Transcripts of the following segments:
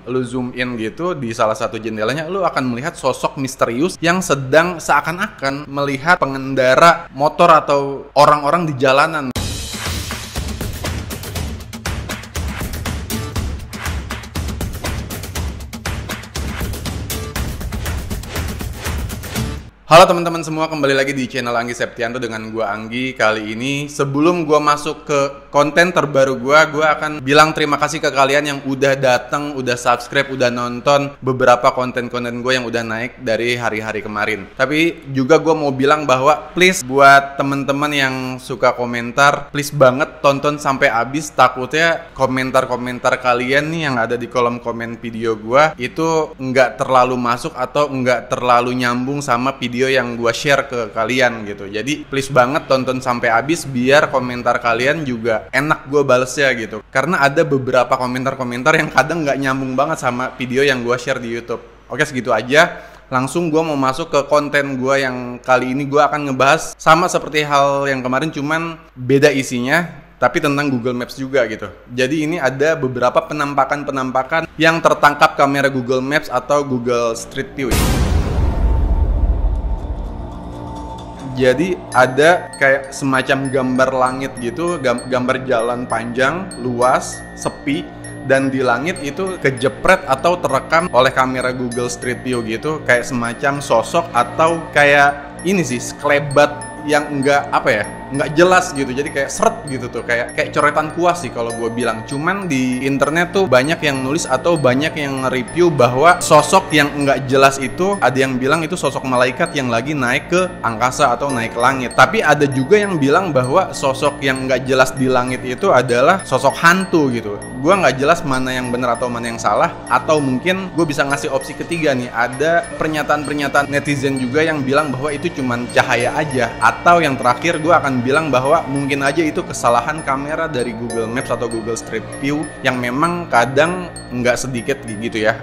lu zoom in gitu di salah satu jendelanya, lu akan melihat sosok misterius yang sedang seakan-akan melihat pengendara motor atau orang-orang di jalanan. Halo teman-teman semua, kembali lagi di channel Anggi Septianto dengan gua Anggi. Kali ini sebelum gua masuk ke konten terbaru gua akan bilang terima kasih ke kalian yang udah datang, udah subscribe, udah nonton beberapa konten-konten gua yang udah naik dari hari-hari kemarin. Tapi juga gua mau bilang bahwa please buat teman-teman yang suka komentar, please banget tonton sampai habis. Takutnya komentar-komentar kalian nih yang ada di kolom komen video gua itu nggak terlalu masuk atau nggak terlalu nyambung sama video yang gue share ke kalian gitu. Jadi please banget tonton sampai habis biar komentar kalian juga enak gue balesnya gitu. Karena ada beberapa komentar-komentar yang kadang nggak nyambung banget sama video yang gue share di YouTube. Oke, segitu aja. Langsung gue mau masuk ke konten gue yang kali ini. Gue akan ngebahas sama seperti hal yang kemarin, cuman beda isinya, tapi tentang Google Maps juga gitu. Jadi ini ada beberapa penampakan-penampakan yang tertangkap kamera Google Maps atau Google Street View. Jadi ada kayak semacam gambar langit gitu, gambar jalan panjang, luas, sepi, dan di langit itu kejepret atau terekam oleh kamera Google Street View gitu, kayak semacam sosok atau kayak ini sih, sekelebat yang nggak jelas gitu. Jadi kayak seret gitu tuh, kayak coretan kuas sih kalau gue bilang. Cuman di internet tuh banyak yang nulis atau banyak yang nge-review bahwa sosok yang nggak jelas itu, ada yang bilang itu sosok malaikat yang lagi naik ke angkasa atau naik ke langit. Tapi ada juga yang bilang bahwa sosok yang nggak jelas di langit itu adalah sosok hantu gitu. Gue nggak jelas mana yang benar atau mana yang salah. Atau mungkin gue bisa ngasih opsi ketiga nih, ada pernyataan-pernyataan netizen juga yang bilang bahwa itu cuman cahaya aja. Atau yang terakhir gue akan bilang bahwa mungkin aja itu kesalahan kamera dari Google Maps atau Google Street View yang memang kadang nggak sedikit gitu ya,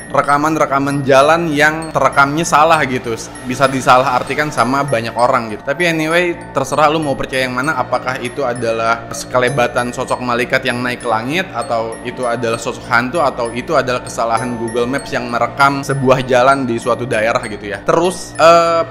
rekaman-rekaman jalan yang terekamnya salah gitu, bisa disalahartikan sama banyak orang gitu. Tapi anyway, terserah lu mau percaya yang mana, apakah itu adalah sekelebatan sosok malaikat yang naik ke langit, atau itu adalah sosok hantu, atau itu adalah kesalahan Google Maps yang merekam sebuah jalan di suatu daerah gitu ya. Terus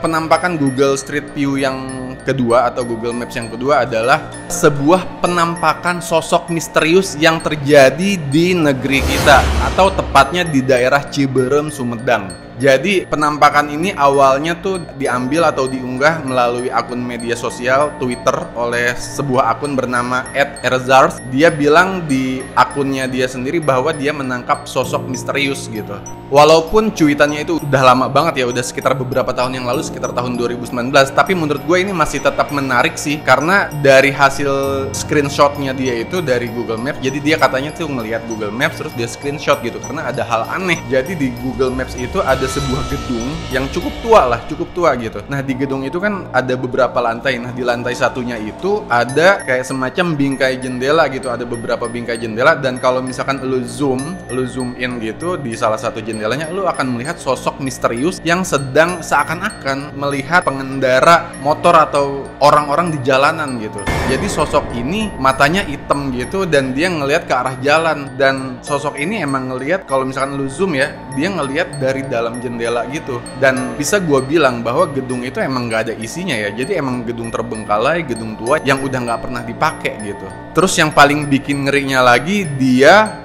penampakan Google Street View yang kedua atau Google Maps yang kedua adalah sebuah penampakan sosok misterius yang terjadi di negeri kita, atau tepatnya di daerah Ciberem, Sumedang. Jadi penampakan ini awalnya tuh diambil atau diunggah melalui akun media sosial Twitter oleh sebuah akun bernama @erzars. Dia bilang di akunnya dia sendiri bahwa dia menangkap sosok misterius gitu. Walaupun cuitannya itu udah lama banget ya, udah sekitar beberapa tahun yang lalu, sekitar tahun 2019. Tapi menurut gue ini masih tetap menarik sih, karena dari hasil screenshotnya dia itu dari Google Maps. Jadi dia katanya tuh ngelihat Google Maps terus dia screenshot gitu, karena ada hal aneh. Jadi di Google Maps itu ada sebuah gedung yang cukup tua gitu. Nah di gedung itu kan ada beberapa lantai. Nah di lantai satunya itu ada kayak semacam bingkai jendela gitu, ada beberapa bingkai jendela. Dan kalau misalkan lu zoom in gitu di salah satu jendelanya, lu akan melihat sosok misterius yang sedang seakan-akan melihat pengendara motor atau orang-orang di jalanan gitu. Jadi sosok ini matanya hitam gitu dan dia ngelihat ke arah jalan. Dan sosok ini emang ngelihat, kalau misalkan lu zoom ya, dia ngelihat dari dalam jendela gitu. Dan bisa gue bilang bahwa gedung itu emang gak ada isinya ya. Jadi emang gedung terbengkalai, gedung tua yang udah gak pernah dipakai gitu. Terus yang paling bikin ngerinya lagi,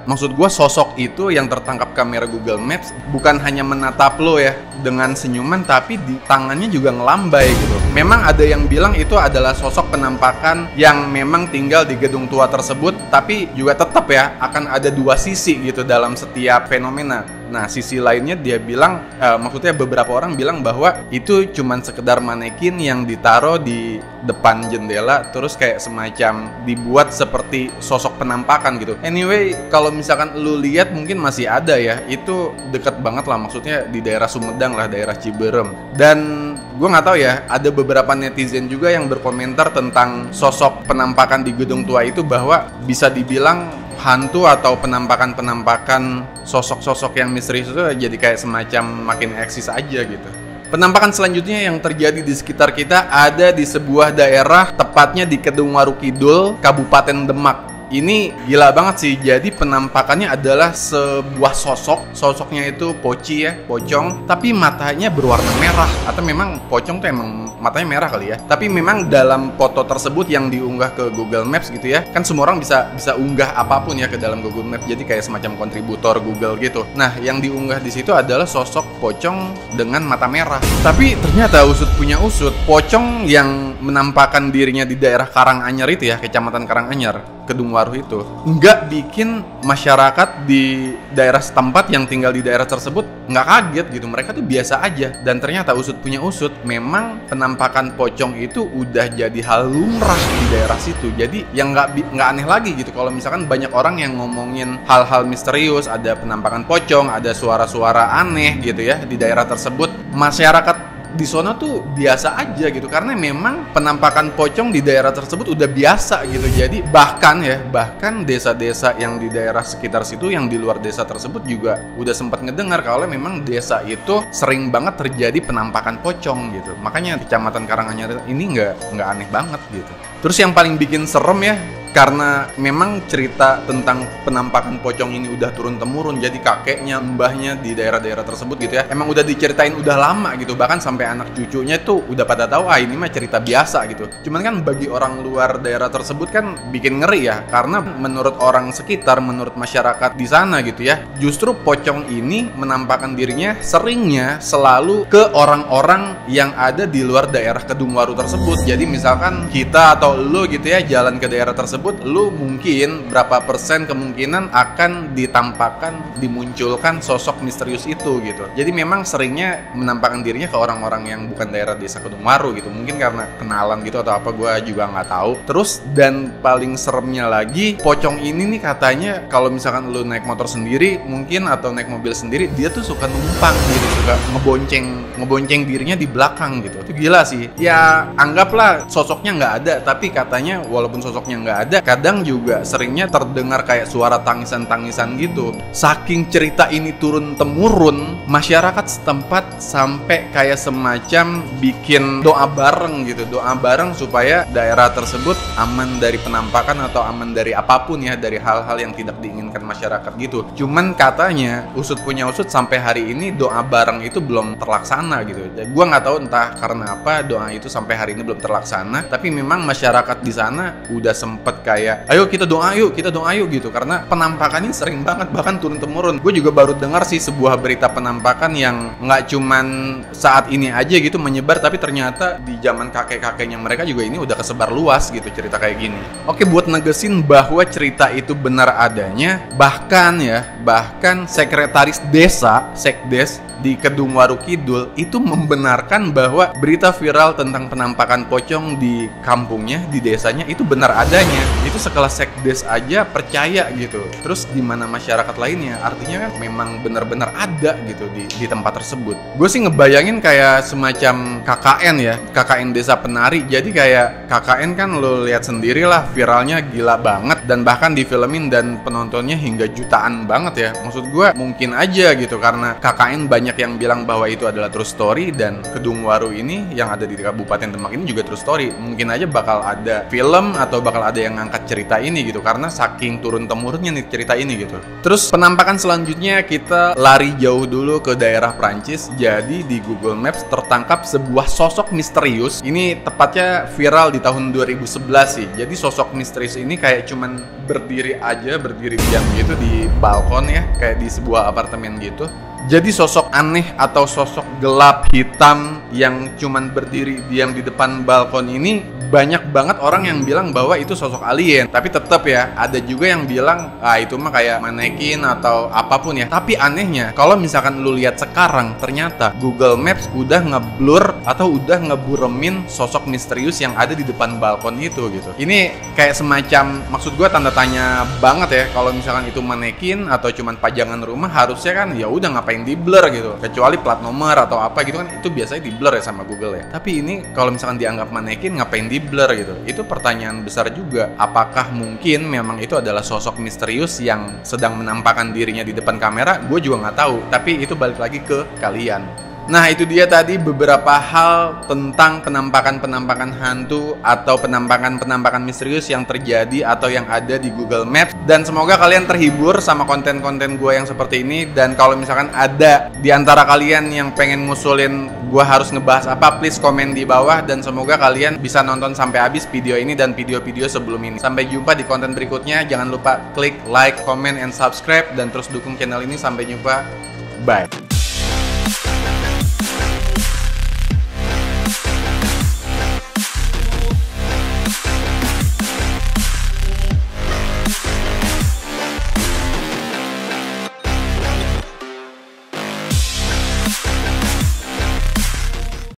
maksud gue sosok itu yang tertangkap kamera Google Maps bukan hanya menatap lo ya dengan senyuman, tapi di tangannya juga ngelambai gitu. Memang ada yang bilang itu adalah sosok penampakan yang memang tinggal di gedung tua tersebut, tapi juga tetap ya akan ada dua sisi gitu dalam setiap fenomena. Nah sisi lainnya dia bilang, maksudnya beberapa orang bilang bahwa itu cuman sekedar manekin yang ditaruh di depan jendela, terus kayak semacam dibuat seperti sosok penampakan gitu. Anyway, kalau misalkan lu lihat mungkin masih ada ya, itu deket banget lah, maksudnya di daerah Sumedang lah, daerah Ciberem. Dan gue nggak tahu ya, ada beberapa netizen juga yang berkomentar tentang sosok penampakan di gedung tua itu, bahwa bisa dibilang hantu atau penampakan-penampakan sosok-sosok yang misterius itu jadi kayak semacam makin eksis aja gitu. Penampakan selanjutnya yang terjadi di sekitar kita ada di sebuah daerah, tepatnya di Kedungwaru Kidul, Kabupaten Demak. Ini gila banget sih. Jadi penampakannya adalah sebuah sosoknya itu poci ya, pocong, tapi matanya berwarna merah. Atau memang pocong tuh emang matanya merah kali ya. Tapi memang dalam foto tersebut yang diunggah ke Google Maps gitu ya, kan semua orang bisa unggah apapun ya ke dalam Google Maps. Jadi kayak semacam kontributor Google gitu. Nah, yang diunggah di situ adalah sosok pocong dengan mata merah. Tapi ternyata usut punya usut, pocong yang menampakkan dirinya di daerah Karanganyar itu ya, Kecamatan Karanganyar, Kedung Waruh itu, nggak bikin masyarakat di daerah setempat yang tinggal di daerah tersebut nggak kaget gitu. Mereka tuh biasa aja. Dan ternyata usut punya usut, memang penampakan pocong itu udah jadi hal lumrah di daerah situ. Jadi yang nggak aneh lagi gitu kalau misalkan banyak orang yang ngomongin hal-hal misterius, ada penampakan pocong, ada suara-suara aneh gitu ya di daerah tersebut. Masyarakat di sono tuh biasa aja gitu, karena memang penampakan pocong di daerah tersebut udah biasa gitu. Jadi bahkan desa-desa yang di daerah sekitar situ, yang di luar desa tersebut juga udah sempat ngedengar kalau memang desa itu sering banget terjadi penampakan pocong gitu. Makanya Kecamatan Karanganyar ini nggak aneh banget gitu. Terus yang paling bikin serem ya, karena memang cerita tentang penampakan pocong ini udah turun-temurun. Jadi kakeknya, mbahnya di daerah-daerah tersebut gitu ya, emang udah diceritain udah lama gitu. Bahkan sampai anak cucunya tuh udah pada tahu, ini mah cerita biasa gitu. Cuman kan bagi orang luar daerah tersebut kan bikin ngeri ya, karena menurut orang sekitar, menurut masyarakat di sana gitu ya, justru pocong ini menampakkan dirinya seringnya selalu ke orang-orang yang ada di luar daerah Kedung Waruh tersebut. Jadi misalkan kita atau lo gitu ya jalan ke daerah tersebut, lu mungkin berapa persen kemungkinan akan ditampakkan, dimunculkan sosok misterius itu gitu. Jadi memang seringnya menampakkan dirinya ke orang-orang yang bukan daerah desa Kedung Waruh gitu. Mungkin karena kenalan gitu atau apa, gue juga nggak tahu. Terus dan paling seremnya lagi, pocong ini nih katanya kalau misalkan lu naik motor sendiri mungkin atau naik mobil sendiri, dia tuh suka numpang gitu, suka ngebonceng dirinya di belakang gitu. Itu gila sih. Ya anggaplah sosoknya nggak ada, tapi katanya walaupun sosoknya nggak ada, kadang juga seringnya terdengar kayak suara tangisan-tangisan gitu. Saking cerita ini turun-temurun, masyarakat setempat sampai kayak semacam bikin doa bareng gitu. Doa bareng supaya daerah tersebut aman dari penampakan atau aman dari apapun ya, dari hal-hal yang tidak diinginkan masyarakat gitu. Cuman katanya usut punya usut, sampai hari ini doa bareng itu belum terlaksana gitu. Gue nggak tahu entah karena apa doa itu sampai hari ini belum terlaksana. Tapi memang masyarakat di sana udah sempet kayak ayo kita doa yuk gitu, karena penampakannya sering banget, bahkan turun-temurun. Gue juga baru dengar sih sebuah berita penampakan yang nggak cuman saat ini aja gitu menyebar, tapi ternyata di zaman kakek-kakeknya mereka juga ini udah kesebar luas gitu cerita kayak gini. Oke, buat negesin bahwa cerita itu benar adanya, bahkan sekretaris desa, sekdes di Kedung Waruh Kidul itu membenarkan bahwa berita viral tentang penampakan pocong di kampungnya, di desanya itu benar adanya. Itu sekelas sekdes aja percaya gitu. Terus gimana masyarakat lainnya? Artinya kan memang benar-benar ada gitu di tempat tersebut. Gue sih ngebayangin kayak semacam KKN ya, KKN Desa Penari. Jadi kayak KKN kan lo lihat sendiri lah, viralnya gila banget, dan bahkan difilmin dan penontonnya hingga jutaan banget ya. Maksud gue mungkin aja gitu, karena KKN banyak yang bilang bahwa itu adalah true story, dan Kedung Waruh ini yang ada di Kabupaten Demak ini juga true story. Mungkin aja bakal ada film atau bakal ada yang ngangkat cerita ini gitu, karena saking turun-temurunnya nih cerita ini gitu. Terus penampakan selanjutnya kita lari jauh dulu ke daerah Prancis. Jadi di Google Maps tertangkap sebuah sosok misterius. Ini tepatnya viral di tahun 2011 sih. Jadi sosok misterius ini kayak cuman berdiri diam gitu di balkon ya, kayak di sebuah apartemen gitu. Jadi sosok aneh atau sosok gelap hitam yang cuman berdiri diam di depan balkon ini, banyak banget orang yang bilang bahwa itu sosok alien. Tapi tetap ya, ada juga yang bilang itu mah kayak manekin atau apapun ya. Tapi anehnya, kalau misalkan lu lihat sekarang, ternyata Google Maps udah ngeblur atau udah ngeburemin sosok misterius yang ada di depan balkon itu gitu. Ini kayak semacam, maksud gue tanda tanya banget ya. Kalau misalkan itu manekin atau cuman pajangan rumah, harusnya kan ya udah ngapain di blur gitu. Kecuali plat nomor atau apa gitu kan, itu biasanya di blur ya sama Google ya. Tapi ini kalau misalkan dianggap manekin, ngapain di blur gitu. Itu pertanyaan besar juga. Apakah mungkin memang itu adalah sosok misterius yang sedang menampakkan dirinya di depan kamera? Gue juga nggak tahu. Tapi itu balik lagi ke kalian. Nah, itu dia tadi beberapa hal tentang penampakan-penampakan hantu atau penampakan-penampakan misterius yang terjadi atau yang ada di Google Maps. Dan semoga kalian terhibur sama konten-konten gue yang seperti ini. Dan kalau misalkan ada di antara kalian yang pengen ngusulin gue harus ngebahas apa, please komen di bawah. Dan semoga kalian bisa nonton sampai habis video ini dan video-video sebelum ini. Sampai jumpa di konten berikutnya. Jangan lupa klik like, comment, and subscribe. Dan terus dukung channel ini. Sampai jumpa. Bye.